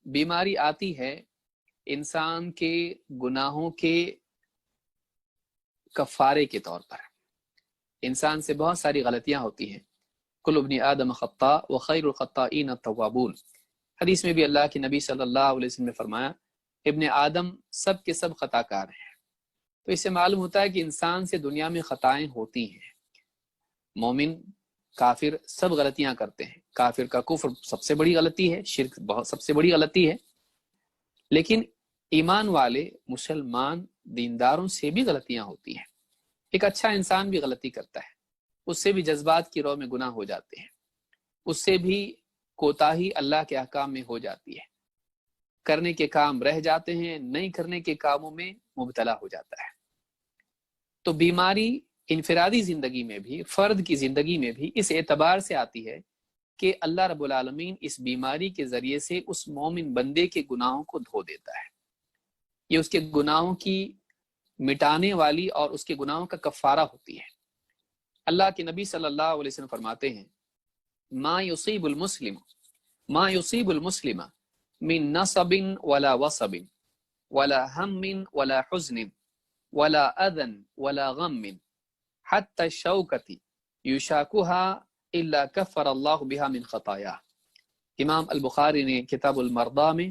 بیماری آتی ہے انسان کے گناہوں کے کفارے کے طور پر۔ انسان سے بہت ساری غلطیاں ہوتی ہیں۔ کل ابن آدم خطاء وخیر الخطائین التوابون، حدیث میں بھی اللہ کے نبی صلی اللہ علیہ وسلم نے فرمایا ابن آدم سب کے سب خطا کار ہیں۔ تو اس سے معلوم ہوتا ہے کہ انسان سے دنیا میں خطائیں ہوتی ہیں۔ مومن کافر سب غلطیاں کرتے ہیں۔ کافر کا کفر سب سے بڑی غلطی ہے، شرک بہت سب سے بڑی غلطی ہے، لیکن ایمان والے مسلمان دینداروں سے بھی غلطیاں ہوتی ہیں۔ ایک اچھا انسان بھی غلطی کرتا ہے، اس سے بھی جذبات کی رو میں گناہ ہو جاتے ہیں، اس سے بھی کوتاہی اللہ کے احکام میں ہو جاتی ہے، کرنے کے کام رہ جاتے ہیں، نہیں کرنے کے کاموں میں مبتلا ہو جاتا ہے۔ تو بیماری انفرادی زندگی میں بھی، فرد کی زندگی میں بھی اس اعتبار سے آتی ہے کہ اللہ رب العالمین اس بیماری کے ذریعے سے اس مومن بندے کے گناہوں کو دھو دیتا ہے۔ یہ اس کے گناہوں کی مٹانے والی اور اس کے گناہوں کا کفارہ ہوتی ہے۔ اللہ کے نبی صلی اللہ علیہ وسلم فرماتے ہیں ما یصیب المسلم من نصب ولا وصب ولا ہم ولا حزن ولا اذى ولا غم حتى الشوكة يشاكها الا كفر الله بها من خطاياه۔ امام البخاری نے کتاب المرضى میں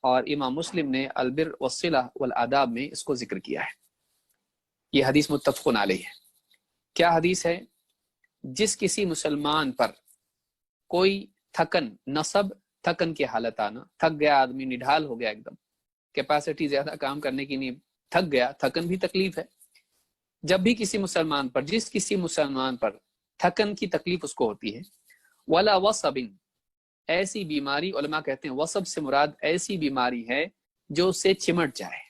اور امام مسلم نے البر والصلہ والآداب میں اس کو ذکر کیا ہے۔ یہ حدیث متفق علیہ ہے۔ کیا حدیث ہے؟ جس کسی مسلمان پر کوئی تھکن، نصب تھکن کی حالت آنا، تھک گیا آدمی، نڈھال ہو گیا، ایک دم کیپیسٹی زیادہ کام کرنے کی نہیں، تھک گیا، تھکن بھی تکلیف ہے۔ جب بھی کسی مسلمان پر، جس کسی مسلمان پر تھکن کی تکلیف اس کو ہوتی ہے، ولا وصب، ایسی بیماری، علماء کہتے ہیں وصب سے مراد ایسی بیماری ہے جو اس سے چمٹ جائے۔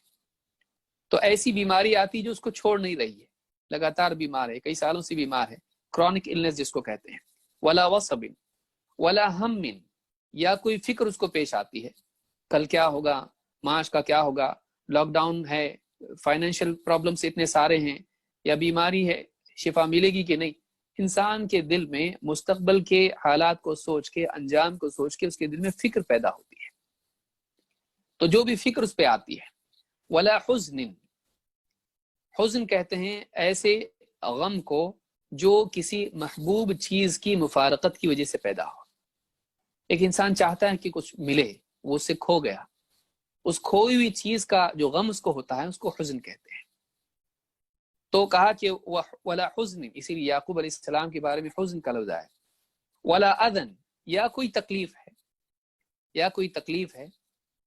تو ایسی بیماری آتی جو اس کو چھوڑ نہیں رہی ہے، لگاتار بیمار ہے، کئی سالوں سے بیمار ہے، کرونک النس جس کو کہتے ہیں۔ ولا وصب ولا ہم، یا کوئی فکر اس کو پیش آتی ہے، کل کیا ہوگا، معاش کا کیا ہوگا، لاک ڈاؤن ہے، فائنینشیل پرابلمس اتنے سارے ہیں، یا بیماری ہے، شفا ملے گی کہ نہیں۔ انسان کے دل میں مستقبل کے حالات کو سوچ کے، انجام کو سوچ کے اس کے دل میں فکر پیدا ہوتی ہے۔ تو جو بھی فکر اس پہ آتی ہے، ولا حزن، حزن کہتے ہیں ایسے غم کو جو کسی محبوب چیز کی مفارقت کی وجہ سے پیدا ہو۔ ایک انسان چاہتا ہے کہ کچھ ملے، وہ اس سے کھو گیا، اس کھوئی ہوئی چیز کا جو غم اس کو ہوتا ہے اس کو حزن کہتے ہیں۔ تو کہا کہ ولا حزن، اسی لیے یعقوب علیہ السلام کے بارے میں حزن کا لفظ ہے۔ ولا اذن، یا کوئی تکلیف ہے، یا کوئی تکلیف ہے،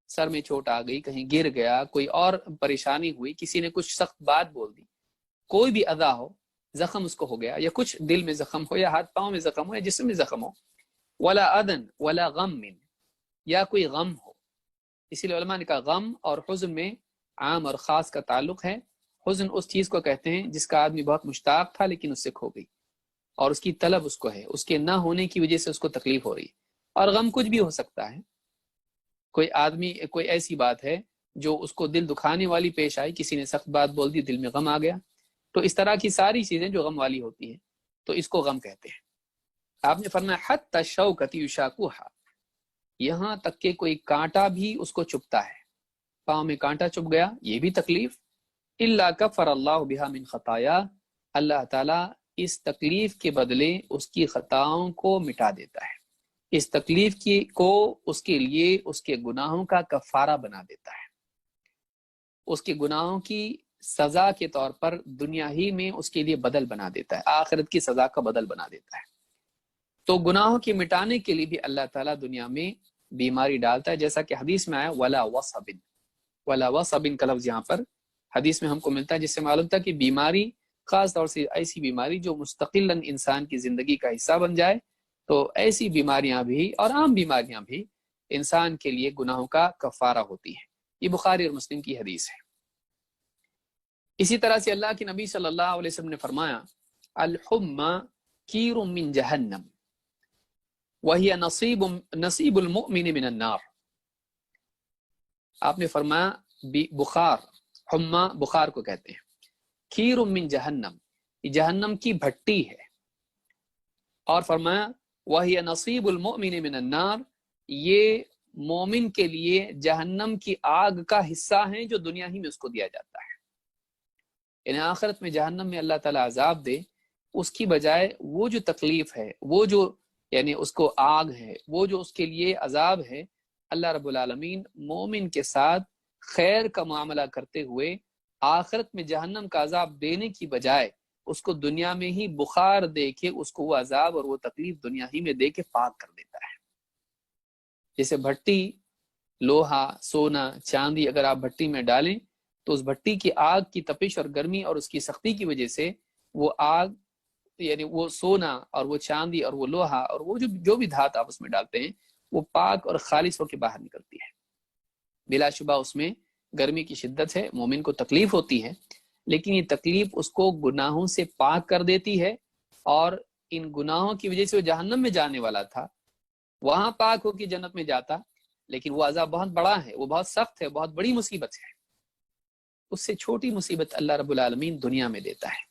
سر میں چوٹ آ گئی، کہیں گر گیا، کوئی اور پریشانی ہوئی، کسی نے کچھ سخت بات بول دی، کوئی بھی اذا ہو، زخم اس کو ہو گیا، یا کچھ دل میں زخم ہو، یا ہاتھ پاؤں میں زخم ہو، یا جسم میں زخم ہو۔ ولا اذن ولا غم، یا کوئی غم ہو۔ اسی لیے علماء نے کہا غم اور حزن میں عام اور خاص کا تعلق ہے۔ حزن اس چیز کو کہتے ہیں جس کا آدمی بہت مشتاق تھا لیکن اس سے کھو گئی، اور اس کی طلب اس کو ہے، اس کے نہ ہونے کی وجہ سے اس کو تکلیف ہو رہی ہے۔ اور غم کچھ بھی ہو سکتا ہے، کوئی آدمی، کوئی ایسی بات ہے جو اس کو دل دکھانے والی پیش آئی، کسی نے سخت بات بول دی، دل میں غم آ گیا۔ تو اس طرح کی ساری چیزیں جو غم والی ہوتی ہیں تو اس کو غم کہتے ہیں۔ آپ نے فرمایا حتی الشوکۃ یشاکوہا، یہاں تک کہ کوئی کانٹا بھی اس کو چبھتا ہے، پاؤں میں کانٹا چبھ گیا، یہ بھی تکلیف۔ الا کفر اللہ بہا من خطایا، اللہ تعالیٰ اس تکلیف کے بدلے اس کی خطاؤں کو مٹا دیتا ہے، اس تکلیف کو اس کے لیے اس کے گناہوں کا کفارہ بنا دیتا ہے، اس کے گناہوں کی سزا کے طور پر دنیا ہی میں اس کے لیے بدل بنا دیتا ہے، آخرت کی سزا کا بدل بنا دیتا ہے۔ تو گناہوں کے مٹانے کے لیے بھی اللہ تعالیٰ دنیا میں بیماری ڈالتا ہے، جیسا کہ حدیث میں آیا ولا وصب، ولا وصب کا لفظ یہاں پر حدیث میں ہم کو ملتا ہے، جس سے معلوم تھا کہ بیماری خاص طور سے ایسی بیماری جو مستقلاً انسان کی زندگی کا حصہ بن جائے، تو ایسی بیماریاں بھی اور عام بیماریاں بھی انسان کے لیے گناہوں کا کفارہ ہوتی ہیں۔ یہ بخاری اور مسلم کی حدیث ہے۔ اسی طرح سے اللہ کے نبی صلی اللہ علیہ وسلم نے فرمایا الحمى کیر من جہنم وہی نصیب المؤمن من النار۔ آپ نے فرمایا بخار، حمہ بخار کو کہتے ہیں، کیر من جہنم، یہ جہنم کی بھٹی ہے، اور فرمایا وہی نصیب المؤمن من النار، یہ مومن کے لیے جہنم کی آگ کا حصہ ہیں جو دنیا ہی میں اس کو دیا جاتا ہے. یعنی آخرت میں جہنم میں اللہ تعالیٰ عذاب دے، اس کی بجائے وہ جو تکلیف ہے، وہ جو یعنی اس کو آگ ہے، وہ جو اس کے لیے عذاب ہے، اللہ رب العالمین مومن کے ساتھ خیر کا معاملہ کرتے ہوئے آخرت میں جہنم کا عذاب دینے کی بجائے اس کو دنیا میں ہی بخار دے کے اس کو وہ عذاب اور وہ تکلیف دنیا ہی میں دے کے پاک کر دیتا ہے. جیسے بھٹی، لوہا، سونا، چاندی اگر آپ بھٹی میں ڈالیں تو اس بھٹی کی آگ کی تپش اور گرمی اور اس کی سختی کی وجہ سے وہ آگ یعنی وہ سونا اور وہ چاندی اور وہ لوہا اور وہ جو بھی دھات آپ اس میں ڈالتے ہیں وہ پاک اور خالص ہو کے باہر نکلتی ہے. بلا شبہ اس میں گرمی کی شدت ہے، مومن کو تکلیف ہوتی ہے، لیکن یہ تکلیف اس کو گناہوں سے پاک کر دیتی ہے، اور ان گناہوں کی وجہ سے وہ جہنم میں جانے والا تھا، وہاں پاک ہو کے جنت میں جاتا، لیکن وہ عذاب بہت بڑا ہے، وہ بہت سخت ہے، بہت بڑی مصیبت ہے. اس سے چھوٹی مصیبت اللہ رب العالمین دنیا میں دیتا ہے،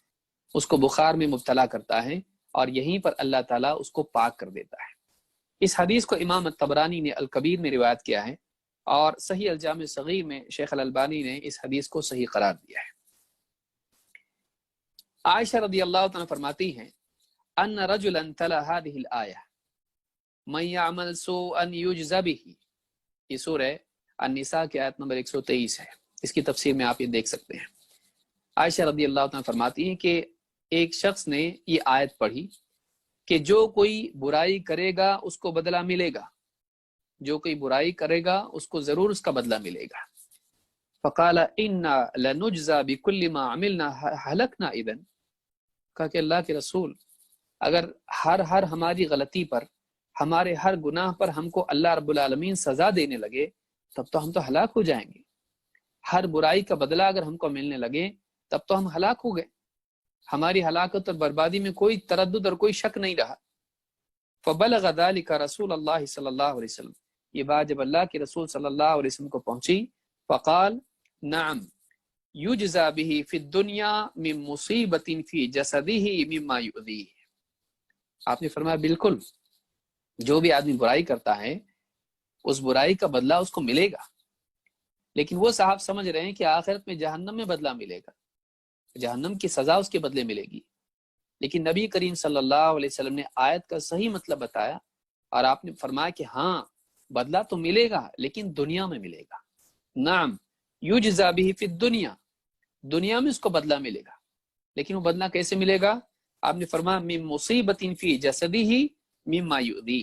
اس کو بخار میں مبتلا کرتا ہے اور یہیں پر اللہ تعالیٰ اس کو پاک کر دیتا ہے. اس حدیث کو امام الطبرانی نے الکبیر میں روایت کیا ہے، اور صحیح الجامع صغیر میں شیخ الالبانی نے اس حدیث کو صحیح قرار دیا ہے. عائشہ رضی اللہ عنہ فرماتی ہیں ان رجلا تلا هذه الآیہ من يعمل سوءا يجزى به. یہ سورہ النساء کی آیت نمبر 123 ہے، اس کی تفسیر میں آپ یہ دیکھ سکتے ہیں. عائشہ رضی اللہ عنہ فرماتی ہیں کہ ایک شخص نے یہ آیت پڑھی کہ جو کوئی برائی کرے گا اس کو بدلہ ملے گا، جو کوئی برائی کرے گا اس کو ضرور اس کا بدلہ ملے گا. فقال انا لنجزى بكل ما عملنا هلكنا اذا. کہا کہ اللہ کے رسول، اگر ہر ہماری غلطی پر، ہمارے ہر گناہ پر ہم کو اللہ رب العالمین سزا دینے لگے تب تو ہم تو ہلاک ہو جائیں گے. ہر برائی کا بدلہ اگر ہم کو ملنے لگے تب تو ہم ہلاک ہو گئے، ہماری ہلاکت اور بربادی میں کوئی تردد اور کوئی شک نہیں رہا. فبلغ ذلك رسول اللہ صلی اللہ علیہ وسلم. یہ بات جب اللہ کے رسول صلی اللہ علیہ وسلم کو پہنچی، فقال نعم یجزا به فی الدنیا من مصیبت فی جسدہ مما یؤذیہ. آپ نے فرمایا بالکل، جو بھی آدمی برائی کرتا ہے اس برائی کا بدلہ اس کو ملے گا، لیکن وہ صاحب سمجھ رہے ہیں کہ آخرت میں جہنم میں بدلہ ملے گا، جہنم کی سزا اس کے بدلے ملے گی. لیکن نبی کریم صلی اللہ علیہ وسلم نے آیت کا صحیح مطلب بتایا، اور آپ نے فرمایا کہ ہاں بدلہ تو ملے گا لیکن دنیا میں ملے گا. نعم یجزا به فی الدنیا، دنیا میں اس کو بدلہ ملے گا، لیکن وہ بدلہ کیسے ملے گا؟ آپ نے فرمایا من مصیبت فی جسدہ مما یؤذیہ،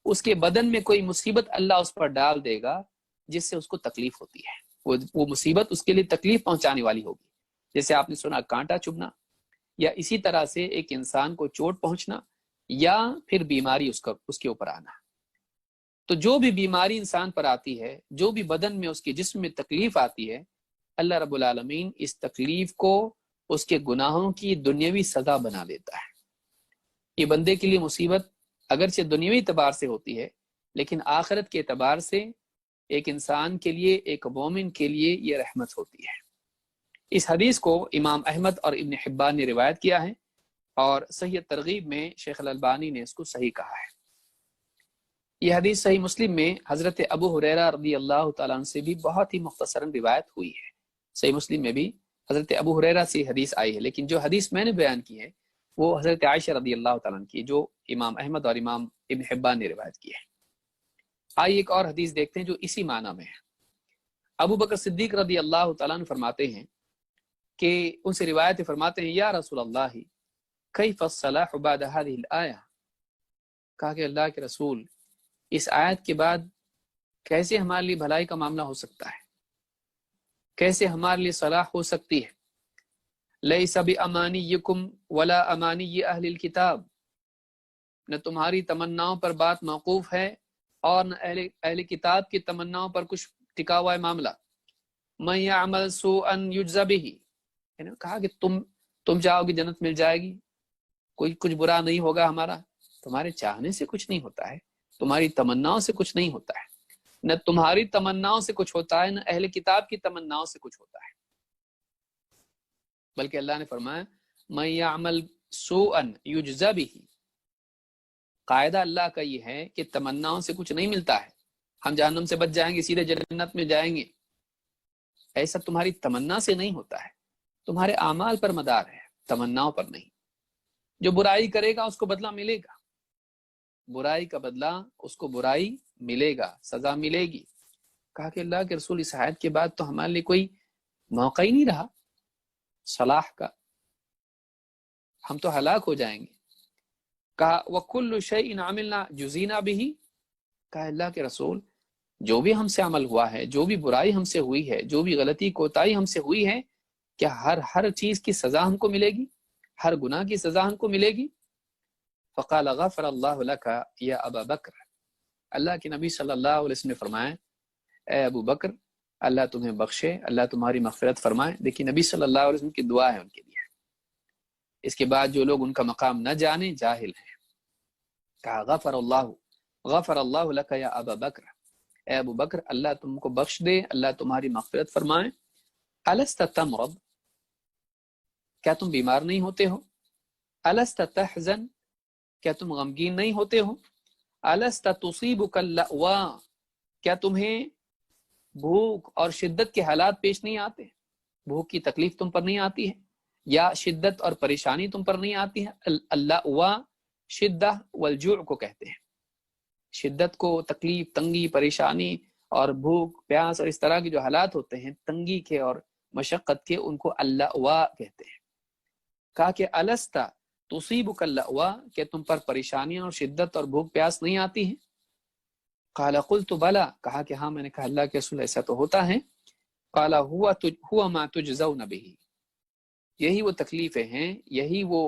اس کے بدن میں کوئی مصیبت اللہ اس پر ڈال دے گا جس سے اس کو تکلیف ہوتی ہے، وہ مصیبت اس کے لیے تکلیف پہنچانے والی ہوگی. جیسے آپ نے سنا کانٹا چبھنا، یا اسی طرح سے ایک انسان کو چوٹ پہنچنا، یا پھر بیماری اس کے اوپر آنا. تو جو بھی بیماری انسان پر آتی ہے، جو بھی بدن میں اس کے جسم میں تکلیف آتی ہے، اللہ رب العالمین اس تکلیف کو اس کے گناہوں کی دنیاوی سزا بنا دیتا ہے. یہ بندے کے لیے مصیبت اگرچہ دنیاوی اعتبار سے ہوتی ہے، لیکن آخرت کے اعتبار سے ایک انسان کے لیے، ایک مومن کے لیے یہ رحمت ہوتی ہے. اس حدیث کو امام احمد اور ابن حبان نے روایت کیا ہے، اور صحیح ترغیب میں شیخ الالبانی نے اس کو صحیح کہا ہے. یہ حدیث صحیح مسلم میں حضرت ابو ہریرہ رضی اللہ تعالیٰ عنہ سے بھی بہت ہی مختصراً روایت ہوئی ہے. صحیح مسلم میں بھی حضرت ابو ہریرہ سے حدیث آئی ہے، لیکن جو حدیث میں نے بیان کی ہے وہ حضرت عائشہ رضی اللہ تعالیٰ عنہ کی، جو امام احمد اور امام ابن حبان نے روایت کی ہے. آئیے ایک اور حدیث دیکھتے ہیں جو اسی معنی میں ہے. ابو بکر صدیق رضی اللہ تعالیٰ عنہ فرماتے ہیں کہ ان سے روایت فرماتے ہیں یا رسول اللہ کیف الصلاح بعد هذه الآیہ. کہا کہ اللہ کے رسول، اس آیت کے بعد کیسے ہمارے لیے بھلائی کا معاملہ ہو سکتا ہے، کیسے ہمارے لیے صلاح ہو سکتی ہے. لیس بامانیکم ولا امانی اہل الکتاب، نہ تمہاری تمناؤں پر بات موقوف ہے اور نہ اہل کتاب کی تمناؤں پر کچھ ٹکا ہوا ہے معاملہ. من یعمل سوءا یجزا به، کہا کہ تم چاہو گے جنت مل جائے گی، کوئی کچھ برا نہیں ہوگا ہمارا. تمہارے چاہنے سے کچھ نہیں ہوتا ہے، تمہاری تمناؤں سے کچھ نہیں ہوتا ہے، نہ تمہاری تمناؤں سے کچھ ہوتا ہے، نہ اہل کتاب کی تمناؤں سے کچھ ہوتا ہے. بلکہ اللہ نے فرمایا من یعمل سوءا یجزا به. قاعدہ اللہ کا یہ ہے کہ تمناؤں سے کچھ نہیں ملتا ہے، ہم جہنم سے بچ جائیں گے، سیدھے جنت میں جائیں گے، ایسا تمہاری تمنا سے نہیں ہوتا ہے، تمہارے اعمال پر مدار ہے، تمناؤں پر نہیں۔ جو برائی کرے گا اس کو بدلہ ملے گا، برائی کا بدلہ اس کو برائی ملے گا، سزا ملے گی۔ کہا کہ اللہ کے رسول اس آیت کے بعد تو ہمارے لیے کوئی موقع ہی نہیں رہا صلاح کا، ہم تو ہلاک ہو جائیں گے۔ کہا وَكُلُّ شَيْءٍ عَمِلْنَا جُزِينَا بِهِ، کہا اللہ کے رسول جو بھی ہم سے عمل ہوا ہے، جو بھی برائی ہم سے ہوئی ہے، جو بھی غلطی کوتاہی ہم سے ہوئی ہے، کیا ہر چیز کی سزا ہم کو ملے گی، ہر گناہ کی سزا ہم کو ملے گی؟ فقال غفر اللہ لک یا ابا بکر، اللہ کے نبی صلی اللہ علیہ وسلم نے فرمایا اے ابو بکر اللہ تمہیں بخشے، اللہ تمہاری مغفرت فرمائے۔ دیکھیے نبی صلی اللہ علیہ وسلم کی دعا ہے ان کے لیے، اس کے بعد جو لوگ ان کا مقام نہ جانے، جاہل ہیں، کہا غفر اللہ لک یا ابا بکر، اے ابو بکر اللہ تم کو بخش دے، اللہ تمہاری مغفرت فرمائے۔ الست تمرض، کیا تم بیمار نہیں ہوتے ہو؟ الست تحزن، کیا تم غمگین نہیں ہوتے ہو؟ الست تصیبک اللأواء، کیا تمہیں بھوک اور شدت کے حالات پیش نہیں آتے؟ بھوک کی تکلیف تم پر نہیں آتی ہے، یا شدت اور پریشانی تم پر نہیں آتی ہے؟ اللأواء شدہ والجوع کو کہتے ہیں، شدت کو تکلیف، تنگی، پریشانی اور بھوک پیاس اور اس طرح کے جو حالات ہوتے ہیں تنگی کے اور مشقت کے، ان کو اللأواء کہتے ہیں۔ کہا کہ الست تصیبک اللأواء، کہ تم پر پریشانیاں اور شدت اور بھوک پیاس نہیں آتی ہیں؟ قال قلت بلا، کہا کہ ہاں میں نے کہا اللہ کے رسول ایسا تو ہوتا ہے۔ قال هو ما تجزون به، یہی وہ تکلیفیں ہیں، یہی وہ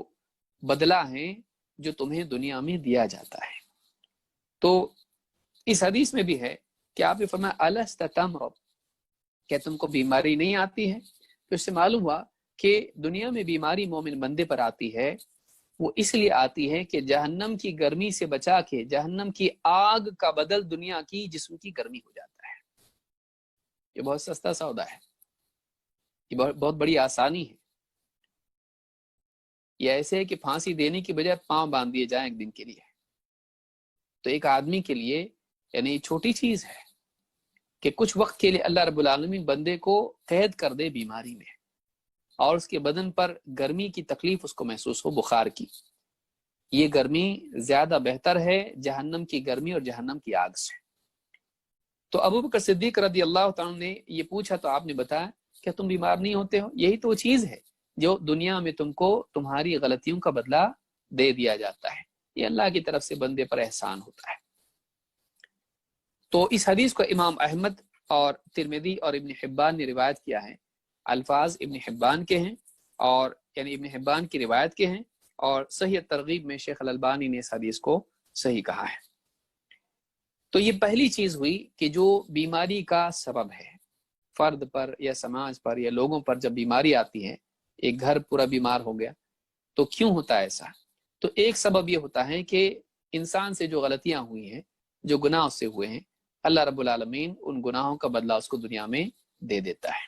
بدلہ ہیں جو تمہیں دنیا میں دیا جاتا ہے۔ تو اس حدیث میں بھی ہے کہ آپ نے فرمایا الست تمرض، کہ تم کو بیماری نہیں آتی ہے؟ تو اس سے معلوم ہوا کہ دنیا میں بیماری مومن بندے پر آتی ہے، وہ اس لیے آتی ہے کہ جہنم کی گرمی سے بچا کے جہنم کی آگ کا بدل دنیا کی جسم کی گرمی ہو جاتا ہے۔ یہ بہت سستا سودا ہے، یہ بہت بڑی آسانی ہے۔ یہ ایسے ہے کہ پھانسی دینے کی بجائے پاؤں باندھ دیے جائیں ایک دن کے لیے، تو ایک آدمی کے لیے یعنی چھوٹی چیز ہے کہ کچھ وقت کے لیے اللہ رب العالمین بندے کو قید کر دے بیماری میں، اور اس کے بدن پر گرمی کی تکلیف اس کو محسوس ہو، بخار کی۔ یہ گرمی زیادہ بہتر ہے جہنم کی گرمی اور جہنم کی آگ سے۔ تو ابو بکر صدیق رضی اللہ تعالیٰ نے یہ پوچھا تو آپ نے بتایا کہ تم بیمار نہیں ہوتے ہو؟ یہی تو چیز ہے جو دنیا میں تم کو تمہاری غلطیوں کا بدلہ دے دیا جاتا ہے، یہ اللہ کی طرف سے بندے پر احسان ہوتا ہے۔ تو اس حدیث کو امام احمد اور ترمذی اور ابن حبان نے روایت کیا ہے، الفاظ ابن حبان کے ہیں، اور یعنی ابن حبان کی روایت کے ہیں، اور صحیح ترغیب میں شیخ الالبانی نے اس حدیث کو صحیح کہا ہے۔ تو یہ پہلی چیز ہوئی کہ جو بیماری کا سبب ہے، فرد پر یا سماج پر یا لوگوں پر جب بیماری آتی ہے، ایک گھر پورا بیمار ہو گیا تو کیوں ہوتا ہے ایسا؟ تو ایک سبب یہ ہوتا ہے کہ انسان سے جو غلطیاں ہوئی ہیں، جو گناہ اس سے ہوئے ہیں، اللہ رب العالمین ان گناہوں کا بدلہ اس کو دنیا میں دے دیتا ہے۔